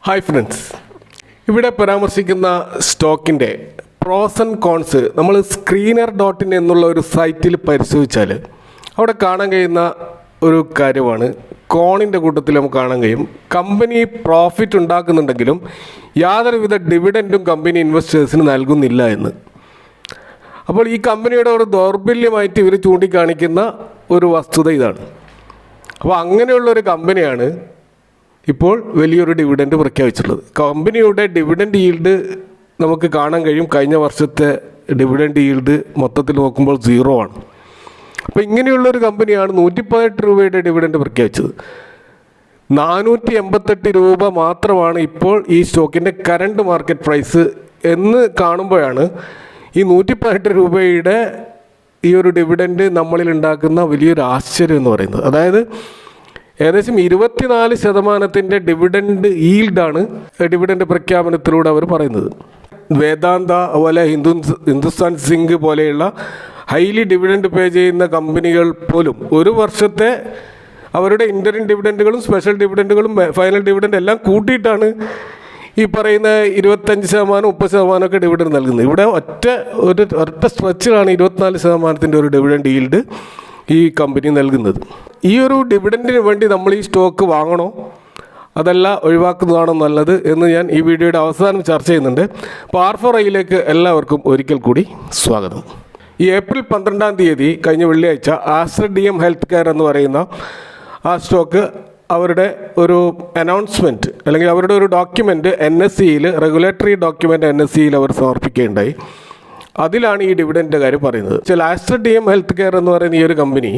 Hi friends, ഇവിടെ പരാമർശിക്കുന്ന സ്റ്റോക്കിൻ്റെ പ്രോസ് ആൻഡ് കോൺസ് നമ്മൾ screener.in എന്നുള്ള ഒരു സൈറ്റിൽ പരിശോധിച്ചാൽ അവിടെ കാണാൻ കഴിയുന്ന ഒരു കാര്യമാണ്. കോണിൻ്റെ കൂട്ടത്തിൽ നമുക്ക് കാണാൻ കഴിയും കമ്പനി പ്രോഫിറ്റ് ഉണ്ടാക്കുന്നുണ്ടെങ്കിലും യാതൊരുവിധ ഡിവിഡൻറ്റും കമ്പനി ഇൻവെസ്റ്റേഴ്സിന് നൽകുന്നില്ല എന്ന്. അപ്പോൾ ഈ കമ്പനിയുടെ ഒരു ദൗർബല്യമായിട്ട് ഇവർ ചൂണ്ടിക്കാണിക്കുന്ന ഒരു വസ്തുത ഇതാണ്. അപ്പോൾ അങ്ങനെയുള്ളൊരു കമ്പനിയാണ് ഇപ്പോൾ വലിയൊരു ഡിവിഡൻഡ് പ്രഖ്യാപിച്ചിട്ടുള്ളത്. കമ്പനിയുടെ ഡിവിഡൻഡ് ഈൽഡ് നമുക്ക് കാണാൻ കഴിയും. കഴിഞ്ഞ വർഷത്തെ ഡിവിഡൻഡ് ഈൽഡ് മൊത്തത്തിൽ നോക്കുമ്പോൾ 0 ആണ്. അപ്പോൾ ഇങ്ങനെയുള്ളൊരു കമ്പനിയാണ് 118 രൂപയുടെ ഡിവിഡൻഡ് പ്രഖ്യാപിച്ചത്. 488 രൂപ മാത്രമാണ് ഇപ്പോൾ ഈ സ്റ്റോക്കിൻ്റെ കറണ്ട് മാർക്കറ്റ് പ്രൈസ് എന്ന് കാണുമ്പോഴാണ് ഈ 118 രൂപയുടെ ഈ ഒരു ഡിവിഡൻഡ് നമ്മളിൽ ഉണ്ടാക്കുന്ന വലിയൊരു ആശ്ചര്യം എന്ന് പറയുന്നത്. അതായത് ഏകദേശം 24% ഡിവിഡൻഡ് ഈൽഡാണ് ഡിവിഡൻഡ് പ്രഖ്യാപനത്തിലൂടെ അവർ പറയുന്നത്. വേദാന്ത അതുപോലെ ഹിന്ദുസ്ഥാൻ സിങ്ക് പോലെയുള്ള ഹൈലി ഡിവിഡൻഡ് പേ ചെയ്യുന്ന കമ്പനികൾ പോലും ഒരു വർഷത്തെ അവരുടെ ഇൻ്ററിം ഡിവിഡൻഡുകളും സ്പെഷ്യൽ ഡിവിഡൻഡുകളും ഫൈനൽ ഡിവിഡൻഡ് എല്ലാം കൂട്ടിയിട്ടാണ് ഈ പറയുന്ന 25%, 30% ഒക്കെ ഡിവിഡൻഡ് നൽകുന്നത്. ഇവിടെ ഒറ്റ സ്ട്രെച്ചിലാണ് 24% ഒരു ഡിവിഡൻഡ് ഈൽഡ് ഈ കമ്പനി നൽകുന്നത്. ഈ ഒരു ഡിവിഡൻഡിന് വേണ്ടി നമ്മൾ ഈ സ്റ്റോക്ക് വാങ്ങണോ അതല്ല ഒഴിവാക്കുന്നതാണോ നല്ലത് എന്ന് ഞാൻ ഈ വീഡിയോയുടെ അവസാനം ചർച്ച ചെയ്യുന്നുണ്ട്. അപ്പോൾ R4iയിലേക്ക് എല്ലാവർക്കും ഒരിക്കൽ കൂടി സ്വാഗതം. ഈ ഏപ്രിൽ 12 കഴിഞ്ഞ വെള്ളിയാഴ്ച ആസ്റ്റർ DM ഹെൽത്ത് കെയർ എന്ന് പറയുന്ന ആ സ്റ്റോക്ക് അവരുടെ ഒരു അനൗൺസ്മെൻറ്റ് അല്ലെങ്കിൽ അവരുടെ ഒരു ഡോക്യുമെൻറ്റ് NSEയിൽ റെഗുലേറ്ററി ഡോക്യുമെൻറ്റ് NSEയിൽ അവർ സമർപ്പിക്കുകയുണ്ടായി. അതിലാണ് ഈ ഡിവിഡൻഡിൻ്റെ കാര്യം പറയുന്നത്. ആസ്റ്റർ DM ഹെൽത്ത് കെയർ എന്ന് പറയുന്ന ഈ ഒരു കമ്പനി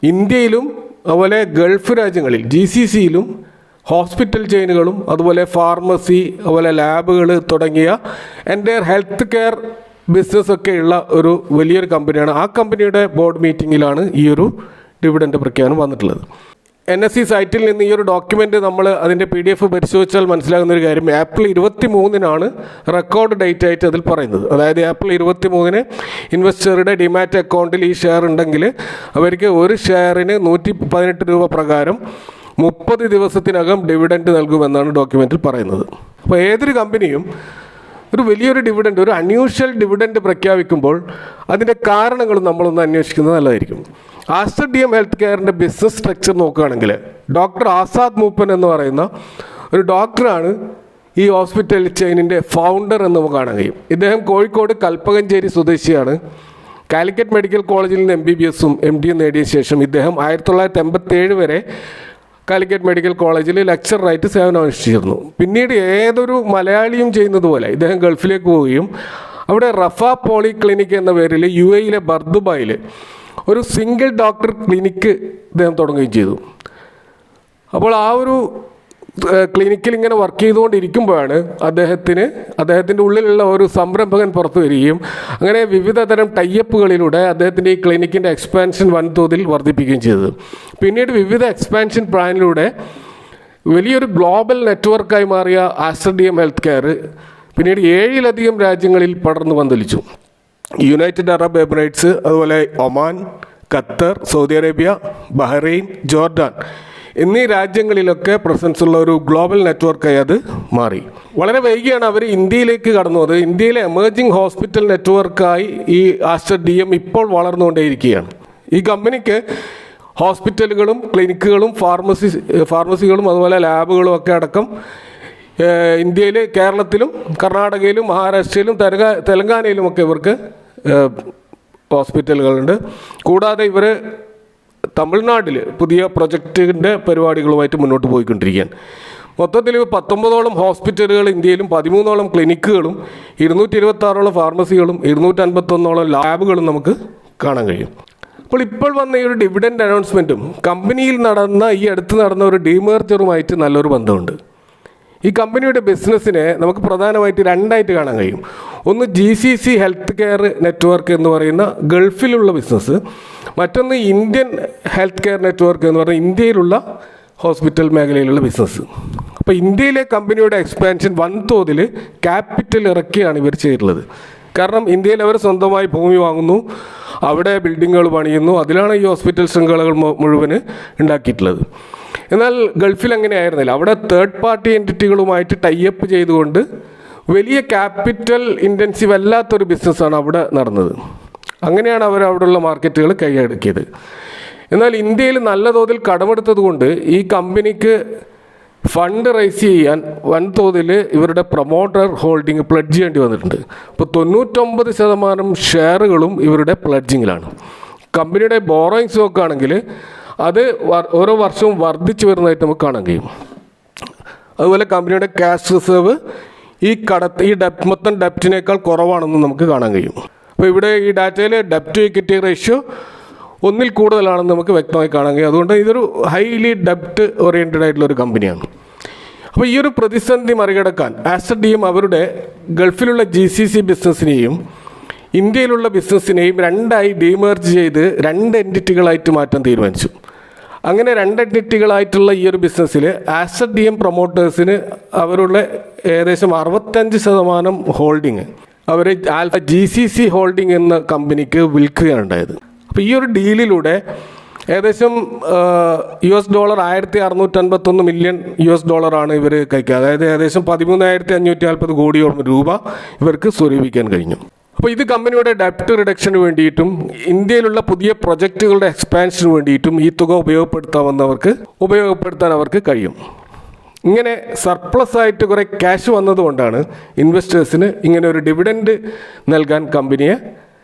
ഇന്ത്യയിലും അതുപോലെ ഗൾഫ് രാജ്യങ്ങളിൽ GCCയിലും ഹോസ്പിറ്റൽ ചെയിനുകളും അതുപോലെ ഫാർമസി അതുപോലെ ലാബുകൾ തുടങ്ങിയ എൻ്റയർ ഹെൽത്ത് കെയർ ബിസിനസ്സൊക്കെയുള്ള ഒരു വലിയൊരു കമ്പനിയാണ്. ആ കമ്പനിയുടെ ബോർഡ് മീറ്റിങ്ങിലാണ് ഈ ഒരു ഡിവിഡൻഡ് പ്രഖ്യാപനം വന്നിട്ടുള്ളത്. NSE സൈറ്റിൽ നിന്ന് ഈ ഒരു ഡോക്യുമെൻ്റ് നമ്മൾ അതിൻ്റെ PDF പരിശോധിച്ചാൽ മനസ്സിലാകുന്നൊരു കാര്യം, ഏപ്രിൽ 23 റെക്കോർഡ് ഡേറ്റ് ആയിട്ട് അതിൽ പറയുന്നത്. അതായത് ഏപ്രിൽ 23 ഇൻവെസ്റ്ററുടെ ഡിമാറ്റ് അക്കൗണ്ടിൽ ഈ ഷെയർ ഉണ്ടെങ്കിൽ അവർക്ക് ഒരു ഷെയറിന് 118 രൂപ പ്രകാരം 30 ദിവസത്തിനകം ഡിവിഡൻഡ് നൽകുമെന്നാണ് ഡോക്യുമെൻറ്റിൽ പറയുന്നത്. അപ്പോൾ ഏതൊരു കമ്പനിയും ഒരു വലിയൊരു ഡിവിഡൻഡ്, ഒരു അൺയൂഷ്വൽ ഡിവിഡൻഡ് പ്രഖ്യാപിക്കുമ്പോൾ അതിൻ്റെ കാരണങ്ങൾ നമ്മളൊന്ന് അന്വേഷിക്കുന്നത് നല്ലതായിരിക്കും. ആസ്റ്റർ DM ഹെൽത്ത് കെയറിൻ്റെ ബിസിനസ് സ്ട്രക്ചർ നോക്കുകയാണെങ്കിൽ ഡോക്ടർ ആസാദ് മൂപ്പൻ എന്ന് പറയുന്ന ഒരു ഡോക്ടറാണ് ഈ ഹോസ്പിറ്റൽ ചെയിനിൻ്റെ ഫൗണ്ടർ എന്ന് നമുക്ക് കാണാൻ കഴിയും. ഇദ്ദേഹം കോഴിക്കോട് കൽപ്പകഞ്ചേരി സ്വദേശിയാണ്. കാലിക്കറ്റ് മെഡിക്കൽ കോളേജിൽ നിന്ന് MBBS MDയും നേടിയ ശേഷം ഇദ്ദേഹം 1987 വരെ കാലിക്കറ്റ് മെഡിക്കൽ കോളേജിൽ ലെക്ചറായിട്ട് സേവനം അനുഷ്ഠിച്ചിരുന്നു. പിന്നീട് ഏതൊരു മലയാളിയും ചെയ്യുന്നത് പോലെ ഇദ്ദേഹം ഗൾഫിലേക്ക് പോവുകയും അവിടെ റഫ പോളി ക്ലിനിക് എന്ന പേരിൽ UAEയിലെ ബർദുബായിൽ ഒരു സിംഗിൾ ഡോക്ടർ ക്ലിനിക്ക് ഇദ്ദേഹം തുടങ്ങുകയും ചെയ്തു. അപ്പോൾ ആ ഒരു ക്ലിനിക്കിൽ ഇങ്ങനെ വർക്ക് ചെയ്തുകൊണ്ടിരിക്കുമ്പോഴാണ് അദ്ദേഹത്തിൻ്റെ ഉള്ളിലുള്ള ഒരു സംരംഭകൻ പുറത്തു വരികയും അങ്ങനെ വിവിധ തരം ടൈയപ്പുകളിലൂടെ അദ്ദേഹത്തിൻ്റെ ഈ ക്ലിനിക്കിൻ്റെ എക്സ്പാൻഷൻ വൻതോതിൽ വർദ്ധിപ്പിക്കുകയും ചെയ്തത്. പിന്നീട് വിവിധ എക്സ്പാൻഷൻ പ്ലാനിലൂടെ വലിയൊരു ഗ്ലോബൽ നെറ്റ്വർക്കായി മാറിയ ആസ്റ്റർ DM ഹെൽത്ത് കെയർ പിന്നീട് 7-ലധികം രാജ്യങ്ങളിൽ പടർന്നു പന്തലിച്ചു. യുണൈറ്റഡ് അറബ് എമിറേറ്റ്സ്, അതുപോലെ Oman, Qatar, Saudi Arabia, Bahrain, Jordan എന്നീ രാജ്യങ്ങളിലൊക്കെ പ്രസൻസ് ഉള്ള ഒരു ഗ്ലോബൽ നെറ്റ്വർക്കായി അത് മാറി. വളരെ വൈകിയാണ് അവർ ഇന്ത്യയിലേക്ക് കടന്നു വന്നത്. ഇന്ത്യയിലെ എമേർജിംഗ് ഹോസ്പിറ്റൽ നെറ്റ്വർക്കായി ഈ ആസ്റ്റർ DM ഇപ്പോൾ വളർന്നുകൊണ്ടേയിരിക്കുകയാണ്. ഈ കമ്പനിക്ക് ഹോസ്പിറ്റലുകളും ക്ലിനിക്കുകളും ഫാർമസികളും അതുപോലെ ലാബുകളും ഒക്കെ അടക്കം ഇന്ത്യയിൽ, കേരളത്തിലും കർണാടകയിലും മഹാരാഷ്ട്രയിലും തെലങ്കാനയിലുമൊക്കെ ഇവർക്ക് ഹോസ്പിറ്റലുകളുണ്ട്. കൂടാതെ ഇവർ തമിഴ്നാട്ടിൽ പുതിയ പ്രൊജക്റ്റിൻ്റെ പരിപാടികളുമായിട്ട് മുന്നോട്ട് പോയിക്കൊണ്ടിരിക്കുകയാണ്. മൊത്തത്തിൽ 19ഓളം ഹോസ്പിറ്റലുകൾ ഇന്ത്യയിലും 13ഓളം ക്ലിനിക്കുകളും 226ഓളം ഫാർമസികളും 251ഓളം ലാബുകളും നമുക്ക് കാണാൻ കഴിയും. ഇപ്പോൾ വന്ന ഈ ഒരു ഡിവിഡൻഡ് അനൗൺസ്മെൻറ്റും കമ്പനിയിൽ അടുത്ത് നടന്ന ഒരു ഡീമേർജറുമായിട്ട് നല്ലൊരു ബന്ധമുണ്ട്. ഈ കമ്പനിയുടെ ബിസിനസ്സിനെ നമുക്ക് പ്രധാനമായിട്ട് രണ്ടായിട്ട് കാണാൻ കഴിയും. ഒന്ന് GCC ഹെൽത്ത് കെയർ നെറ്റ്വർക്ക് എന്ന് പറയുന്ന ഗൾഫിലുള്ള ബിസിനസ്, മറ്റൊന്ന് ഇന്ത്യൻ ഹെൽത്ത് കെയർ നെറ്റ്വർക്ക് എന്ന് പറയുന്ന ഇന്ത്യയിലുള്ള ഹോസ്പിറ്റൽ മേഖലയിലുള്ള ബിസിനസ്. അപ്പോൾ ഇന്ത്യയിലെ കമ്പനിയുടെ എക്സ്പാൻഷൻ വൻതോതിൽ ക്യാപിറ്റൽ ഇറക്കിയാണ് ഇവർ ചെയ്തിട്ടുള്ളത്. കാരണം ഇന്ത്യയിൽ അവർ സ്വന്തമായി ഭൂമി വാങ്ങുന്നു, അവിടെ ബിൽഡിങ്ങുകൾ പണിയുന്നു, അതിലാണ് ഈ ഹോസ്പിറ്റൽ ശൃംഖലകൾ മുഴുവൻ ഉണ്ടാക്കിയിട്ടുള്ളത്. എന്നാൽ ഗൾഫിൽ അങ്ങനെ ആയിരുന്നില്ല. അവിടെ തേർഡ് പാർട്ടി എൻറ്റിറ്റികളുമായിട്ട് ടൈപ്പ് ചെയ്തുകൊണ്ട് വലിയ ക്യാപിറ്റൽ ഇൻറ്റൻസീവ് അല്ലാത്തൊരു ബിസിനസ്സാണ് അവിടെ നടന്നത്. അങ്ങനെയാണ് അവർ അവിടെയുള്ള മാർക്കറ്റുകൾ കൈയടക്കിയത്. എന്നാൽ ഇന്ത്യയിൽ നല്ല തോതിൽ കടമെടുത്തത് കൊണ്ട് ഈ കമ്പനിക്ക് ഫണ്ട് റൈസ് ചെയ്യാൻ വൻതോതിൽ ഇവരുടെ പ്രൊമോട്ടർ ഹോൾഡിംഗ് പ്ലഡ്ജ് ചെയ്യേണ്ടി വന്നിട്ടുണ്ട്. ഇപ്പോൾ 99% ഷെയറുകളും ഇവരുടെ പ്ലഡ്ജിങ്ങിലാണ്. കമ്പനിയുടെ ബോറോയിങ്സ് നോക്കുകയാണെങ്കിൽ അത് ഓരോ വർഷവും വർദ്ധിച്ചു വരുന്നതായിട്ട് നമുക്ക് കാണാൻ കഴിയും. അതുപോലെ കമ്പനിയുടെ ക്യാഷ് റിസർവ് ഈ മൊത്തം ഡെപ്റ്റിനേക്കാൾ കുറവാണെന്ന് നമുക്ക് കാണാൻ കഴിയും. അപ്പോൾ ഇവിടെ ഈ ഡാറ്റയിൽ ഡെപ്റ്റ് ടു ഇക്വിറ്റി റേഷ്യോ 1 കൂടുതലാണെന്ന് നമുക്ക് വ്യക്തമായി കാണാൻ കഴിയും. അതുകൊണ്ട് ഇതൊരു ഹൈലി ഡെപ്റ്റ് ഓറിയൻറ്റഡ് ആയിട്ടുള്ളൊരു കമ്പനിയാണ്. അപ്പോൾ ഈ ഒരു പ്രതിസന്ധി മറികടക്കാൻ ആസ്റ്റർ ഡി എം അവരുടെ ഗൾഫിലുള്ള GCC ബിസിനസ്സിനെയും ഇന്ത്യയിലുള്ള ബിസിനസ്സിനെയും രണ്ടായി ഡീമേർജ് ചെയ്ത് 2 എൻറ്റിറ്റികളായിട്ട് മാറ്റാൻ തീരുമാനിച്ചു. അങ്ങനെ 2 എൻറ്റിറ്റികളായിട്ടുള്ള ഈ ഒരു ബിസിനസ്സിൽ ആസ്റ്റർ ഡി എം പ്രൊമോട്ടേഴ്സിന് അവരുടെ ഏകദേശം 65% ഹോൾഡിങ് അവർ GCC ഹോൾഡിംഗ് എന്ന കമ്പനിക്ക് വിൽക്കുകയാണ് ഉണ്ടായത്. അപ്പോൾ ഈ ഒരു ഡീലിലൂടെ ഏകദേശം $1651 മില്യൺ ഇവർ കൈക്കുക. അതായത് ഏകദേശം 13,540 കോടിയോളം രൂപ ഇവർക്ക് സ്വരൂപിക്കാൻ കഴിഞ്ഞു. അപ്പോൾ ഇത് കമ്പനിയുടെ ഡെപ്റ്റ് റിഡക്ഷന് വേണ്ടിയിട്ടും ഇന്ത്യയിലുള്ള പുതിയ പ്രൊജക്റ്റുകളുടെ എക്സ്പാൻഷന് വേണ്ടിയിട്ടും ഈ തുക ഉപയോഗപ്പെടുത്താൻ അവർക്ക് കഴിയും. ഇങ്ങനെ സർപ്ലസ് ആയിട്ട് കുറേ ക്യാഷ് വന്നതുകൊണ്ടാണ് ഇൻവെസ്റ്റേഴ്സിന് ഇങ്ങനെ ഒരു ഡിവിഡൻഡ് നൽകാൻ കമ്പനിയെ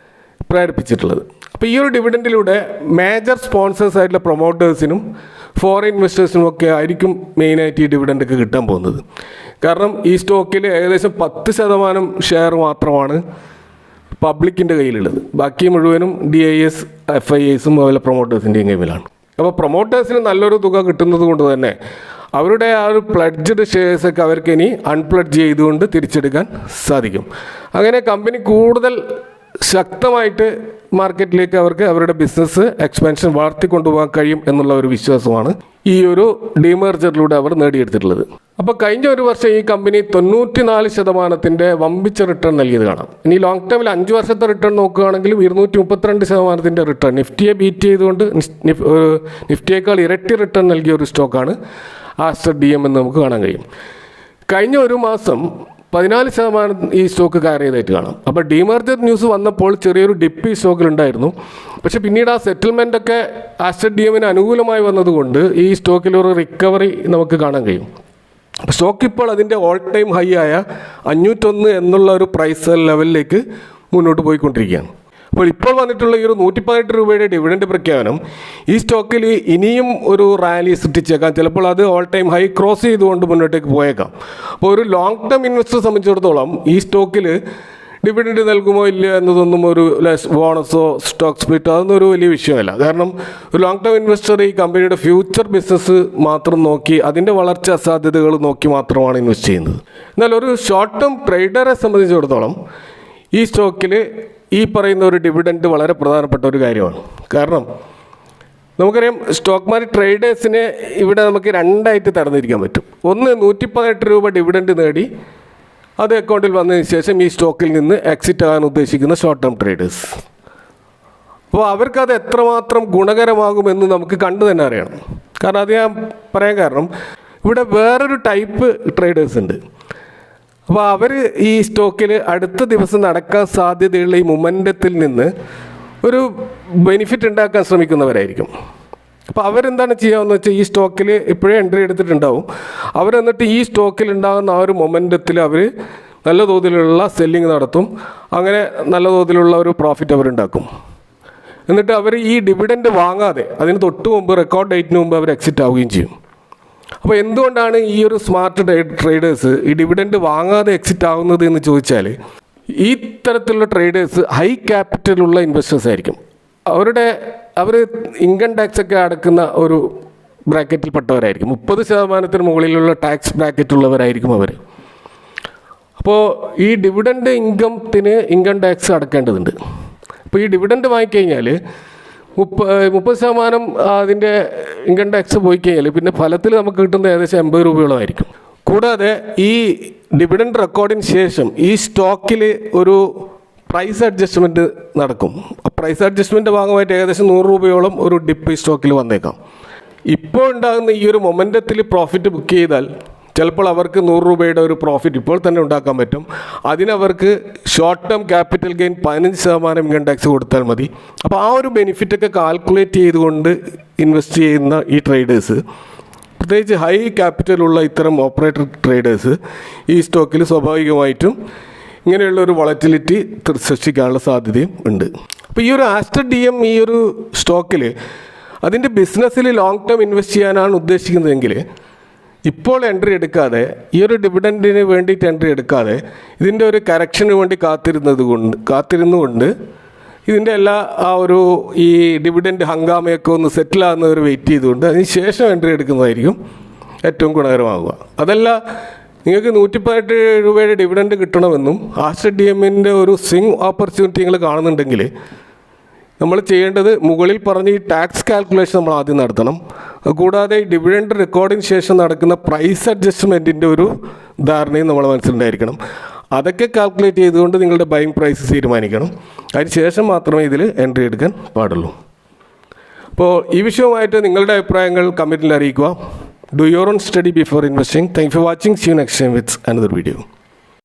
പ്രേരിപ്പിച്ചിട്ടുള്ളത്. അപ്പോൾ ഈ ഒരു ഡിവിഡൻഡിലൂടെ മേജർ സ്പോൺസേഴ്സ് ആയിട്ടുള്ള പ്രൊമോട്ടേഴ്സിനും ഫോറിൻ ഇൻവെസ്റ്റേഴ്സിനും ഒക്കെ ആയിരിക്കും മെയിനായിട്ട് ഈ ഡിവിഡൻഡൊക്കെ കിട്ടാൻ പോകുന്നത്. കാരണം ഈ സ്റ്റോക്കിൽ ഏകദേശം 10% ഷെയർ മാത്രമാണ് പബ്ലിക്കിൻ്റെ കയ്യിലുള്ളത്. ബാക്കി മുഴുവനും DIS, FIAസും അതുപോലെ പ്രൊമോട്ടേഴ്സിൻ്റെയും കയ്യിലാണ്. അപ്പോൾ പ്രൊമോട്ടേഴ്സിന് നല്ലൊരു തുക കിട്ടുന്നത് കൊണ്ട് തന്നെ അവരുടെ ആ ഒരു പ്ലഡ്ജ്ഡ് ഷെയർസൊക്കെ അവർക്ക് ഇനി അൺപ്ലഡ്ജ് ചെയ്തുകൊണ്ട് തിരിച്ചെടുക്കാൻ സാധിക്കും. അങ്ങനെ കമ്പനി കൂടുതൽ ശക്തമായിട്ട് മാർക്കറ്റിലേക്ക് അവർക്ക് അവരുടെ ബിസിനസ് എക്സ്പാൻഷൻ വളർത്തിക്കൊണ്ടുപോകാൻ കഴിയും എന്നുള്ള ഒരു വിശ്വാസമാണ് ഈ ഒരു ഡീമേർജറിലൂടെ അവർ നേടിയെടുത്തിട്ടുള്ളത്. അപ്പോൾ കഴിഞ്ഞ ഒരു വർഷം ഈ കമ്പനി 94% വമ്പിച്ച റിട്ടേൺ നൽകിയത് കാണാം. ഇനി ലോങ് ടേമിൽ 5 വർഷത്തെ റിട്ടേൺ നോക്കുകയാണെങ്കിലും 232% റിട്ടേൺ, നിഫ്റ്റിയെ ബീറ്റ് ചെയ്തുകൊണ്ട് നിഫ്റ്റിയേക്കാൾ ഇരട്ടി റിട്ടേൺ നൽകിയ ഒരു സ്റ്റോക്കാണ് ആസ്റ്റർ ഡി എം എന്ന് നമുക്ക് കാണാൻ കഴിയും. കഴിഞ്ഞ ഒരു മാസം 14% ഈ സ്റ്റോക്ക് കയറിയതായിട്ട് കാണാം. അപ്പോൾ ഡീമർജർ ന്യൂസ് വന്നപ്പോൾ ചെറിയൊരു ഡിപ്പ് ഈ സ്റ്റോക്കിലുണ്ടായിരുന്നു. പക്ഷേ പിന്നീട് ആ സെറ്റിൽമെൻറ്റൊക്കെ ആസ്റ്റർ ഡി എമ്മിന് അനുകൂലമായി വന്നതുകൊണ്ട് ഈ സ്റ്റോക്കിലൊരു റിക്കവറി നമുക്ക് കാണാൻ കഴിയും. സ്റ്റോക്ക് ഇപ്പോൾ അതിൻ്റെ ഓൾ ടൈം ഹൈ ആയ 501 എന്നുള്ള ഒരു പ്രൈസ് ലെവലിലേക്ക് മുന്നോട്ട് പോയിക്കൊണ്ടിരിക്കുകയാണ്. അപ്പോൾ ഇപ്പോൾ വന്നിട്ടുള്ള ഈ ഒരു 118 രൂപയുടെ ഡിവിഡൻഡ് പ്രഖ്യാപനം ഈ സ്റ്റോക്കിൽ ഇനിയും ഒരു റാലി സൃഷ്ടിച്ചേക്കാം. ചിലപ്പോൾ അത് ഓൾ ടൈം ഹൈ ക്രോസ് ചെയ്തുകൊണ്ട് മുന്നോട്ടേക്ക് പോയേക്കാം. അപ്പോൾ ഒരു ലോങ് ടേം ഇൻവെസ്റ്ററെ സംബന്ധിച്ചിടത്തോളം ഈ സ്റ്റോക്കിൽ ഡിവിഡൻഡ് നൽകുമോ ഇല്ല എന്നതൊന്നും ഒരു ബോണസോ സ്റ്റോക്ക് സ്പ്ലിറ്റോ അതൊന്നും ഒരു വലിയ വിഷയമല്ല. കാരണം ഒരു ലോങ് ടേം ഇൻവെസ്റ്റർ ഈ കമ്പനിയുടെ ഫ്യൂച്ചർ ബിസിനസ് മാത്രം നോക്കി അതിൻ്റെ വളർച്ചാ സാധ്യതകൾ നോക്കി മാത്രമാണ് ഇൻവെസ്റ്റ് ചെയ്യുന്നത്. എന്നാൽ ഒരു ഷോർട്ട് ടേം ട്രേഡറെ സംബന്ധിച്ചിടത്തോളം ഈ സ്റ്റോക്കിൽ ഈ പറയുന്ന ഒരു ഡിവിഡൻഡ് വളരെ പ്രധാനപ്പെട്ട ഒരു കാര്യമാണ്. കാരണം നമുക്കറിയാം സ്റ്റോക്ക് മാർക്കറ്റ് ട്രേഡേഴ്സിനെ ഇവിടെ നമുക്ക് 2ആയിട്ട് തരംതിരിക്കാൻ പറ്റും. ഒന്ന് 118 രൂപ ഡിവിഡൻഡ് നേടി അത് അക്കൗണ്ടിൽ വന്നതിന് ശേഷം ഈ സ്റ്റോക്കിൽ നിന്ന് എക്സിറ്റ് ആകാൻ ഉദ്ദേശിക്കുന്ന ഷോർട്ട് ടേം ട്രേഡേഴ്സ്. അപ്പോൾ അവർക്കത് എത്രമാത്രം ഗുണകരമാകുമെന്ന് നമുക്ക് കണ്ടു തന്നെ അറിയണം. കാരണം അത് ഞാൻ പറയാൻ കാരണം ഇവിടെ വേറൊരു ടൈപ്പ് ട്രേഡേഴ്സ് ഉണ്ട്. അപ്പോൾ അവർ ഈ സ്റ്റോക്കിൽ അടുത്ത ദിവസം നടക്കാൻ സാധ്യതയുള്ള ഈ മൊമെൻറ്റത്തിൽ നിന്ന് ഒരു ബെനിഫിറ്റ് ഉണ്ടാക്കാൻ ശ്രമിക്കുന്നവരായിരിക്കും. അപ്പോൾ അവരെന്താണ് ചെയ്യാമെന്ന് വെച്ചാൽ ഈ സ്റ്റോക്കിൽ ഇപ്പോഴേ എൻട്രി എടുത്തിട്ടുണ്ടാവും. അവരെന്നിട്ട് ഈ സ്റ്റോക്കിൽ ഉണ്ടാകുന്ന ആ ഒരു മൊമെൻറ്റത്തിൽ അവർ നല്ല തോതിലുള്ള സെല്ലിങ് നടത്തും. അങ്ങനെ നല്ല തോതിലുള്ള ഒരു പ്രോഫിറ്റ് അവരുണ്ടാക്കും. എന്നിട്ട് അവർ ഈ ഡിവിഡൻഡ് വാങ്ങാതെ അതിന് തൊട്ട് മുമ്പ് റെക്കോർഡ് ഡേറ്റിന് മുമ്പ് അവർ എക്സിറ്റ് ആവുകയും ചെയ്യും. അപ്പോൾ എന്തുകൊണ്ടാണ് ഈ ഒരു സ്മാർട്ട് ട്രേഡേഴ്സ് ഈ ഡിവിഡൻഡ് വാങ്ങാതെ എക്സിറ്റ് ആവുന്നത് എന്ന് ചോദിച്ചാൽ ഈ തരത്തിലുള്ള ട്രേഡേഴ്സ് ഹൈ ക്യാപിറ്റലുള്ള ഇൻവെസ്റ്റേഴ്സ് ആയിരിക്കും. അവർ ഇൻകം ടാക്സ് ഒക്കെ അടക്കുന്ന ഒരു ബ്രാക്കറ്റിൽപ്പെട്ടവരായിരിക്കും. 30% മുകളിലുള്ള ടാക്സ് ബ്രാക്കറ്റ് ഉള്ളവരായിരിക്കും അവർ. അപ്പോൾ ഈ ഡിവിഡൻഡ് ഇൻകം ടാക്സ് അടക്കേണ്ടതുണ്ട്. അപ്പോൾ ഈ ഡിവിഡൻഡ് വാങ്ങിക്കഴിഞ്ഞാൽ 30% അതിൻ്റെ ഇൻകം ടാക്സ് പോയി കഴിഞ്ഞാൽ പിന്നെ ഫലത്തിൽ നമുക്ക് കിട്ടുന്ന ഏകദേശം 80 രൂപയോളമായിരിക്കും. കൂടാതെ ഈ ഡിവിഡൻഡ് റെക്കോർഡിന് ശേഷം ഈ സ്റ്റോക്കിൽ ഒരു പ്രൈസ് അഡ്ജസ്റ്റ്മെൻറ്റ് നടക്കും. ആ പ്രൈസ് അഡ്ജസ്റ്റ്മെൻറ്റ് ഭാഗമായിട്ട് ഏകദേശം 100 രൂപയോളം ഒരു ഡിപ്പ് ഈ സ്റ്റോക്കിൽ വന്നേക്കാം. ഇപ്പോൾ ഉണ്ടാകുന്ന ഈ ഒരു മൊമെൻറ്റത്തിൽ പ്രോഫിറ്റ് ബുക്ക് ചെയ്താൽ ചിലപ്പോൾ അവർക്ക് 100 രൂപയുടെ ഒരു പ്രോഫിറ്റ് ഇപ്പോൾ തന്നെ ഉണ്ടാക്കാൻ പറ്റും. അതിനവർക്ക് short term capital gain 15% income tax കൊടുത്താൽ മതി. അപ്പോൾ ആ ഒരു ബെനിഫിറ്റൊക്കെ കാൽക്കുലേറ്റ് ചെയ്തുകൊണ്ട് ഇൻവെസ്റ്റ് ചെയ്യുന്ന ഈ ട്രേഡേഴ്സ്, പ്രത്യേകിച്ച് ഹൈ ക്യാപിറ്റലുള്ള ഇത്തരം ഓപ്പറേറ്റർ ട്രേഡേഴ്സ് ഈ സ്റ്റോക്കിൽ സ്വാഭാവികമായിട്ടും ഇങ്ങനെയുള്ള ഒരു വോളറ്റിലിറ്റി സൃഷ്ടിക്കാനുള്ള സാധ്യതയും ഉണ്ട്. അപ്പോൾ ഈ ഒരു ആസ്റ്റർ DM ഈ ഒരു സ്റ്റോക്കിൽ അതിൻ്റെ ബിസിനസ്സിൽ ലോങ് ടേം ഇൻവെസ്റ്റ് ചെയ്യാനാണ് ഉദ്ദേശിക്കുന്നതെങ്കിൽ ഇപ്പോൾ എൻട്രി എടുക്കാതെ, ഈ ഒരു ഡിവിഡൻറ്റിന് വേണ്ടിയിട്ട് എൻട്രി എടുക്കാതെ ഇതിൻ്റെ ഒരു കറക്ഷന് വേണ്ടി കാത്തിരുന്നുകൊണ്ട് ഇതിൻ്റെ എല്ലാ ആ ഒരു ഈ ഡിവിഡൻറ്റ് ഹങ്കാമയൊക്കെ ഒന്ന് സെറ്റിൽ ആകുന്നവർ വെയിറ്റ് ചെയ്തുകൊണ്ട് അതിന് ശേഷം എൻട്രി എടുക്കുന്നതായിരിക്കും ഏറ്റവും ഗുണകരമാകുക. അതല്ല, നിങ്ങൾക്ക് 118 രൂപയുടെ ഡിവിഡൻറ്റ് കിട്ടണമെന്നും ആസ്റ്റർ DMൻ്റെ ഒരു സ്വിംഗ് ഓപ്പർച്യൂണിറ്റി നിങ്ങൾ കാണുന്നുണ്ടെങ്കിൽ നമ്മൾ ചെയ്യേണ്ടത് മുകളിൽ പറഞ്ഞ ഈ ടാക്സ് കാൽക്കുലേഷൻ നമ്മൾ ആദ്യം നടത്തണം. കൂടാതെ ഈ ഡിവിഡൻഡ് റെക്കോർഡിന് ശേഷം നടക്കുന്ന പ്രൈസ് അഡ്ജസ്റ്റ്മെൻറ്റിൻ്റെ ഒരു ധാരണയും നമ്മൾ മനസ്സിലുണ്ടായിരിക്കണം. അതൊക്കെ കാൽക്കുലേറ്റ് ചെയ്തുകൊണ്ട് നിങ്ങളുടെ ബൈങ് പ്രൈസ് തീരുമാനിക്കണം. അതിന് ശേഷം മാത്രമേ ഇതിൽ എൻട്രി എടുക്കാൻ പാടുള്ളൂ. അപ്പോൾ ഈ വിഷയവുമായിട്ട് നിങ്ങളുടെ അഭിപ്രായങ്ങൾ കമൻറ്റിൽ അറിയിക്കുക. Do your own study before investing. Thank you for watching. See you next time with another video.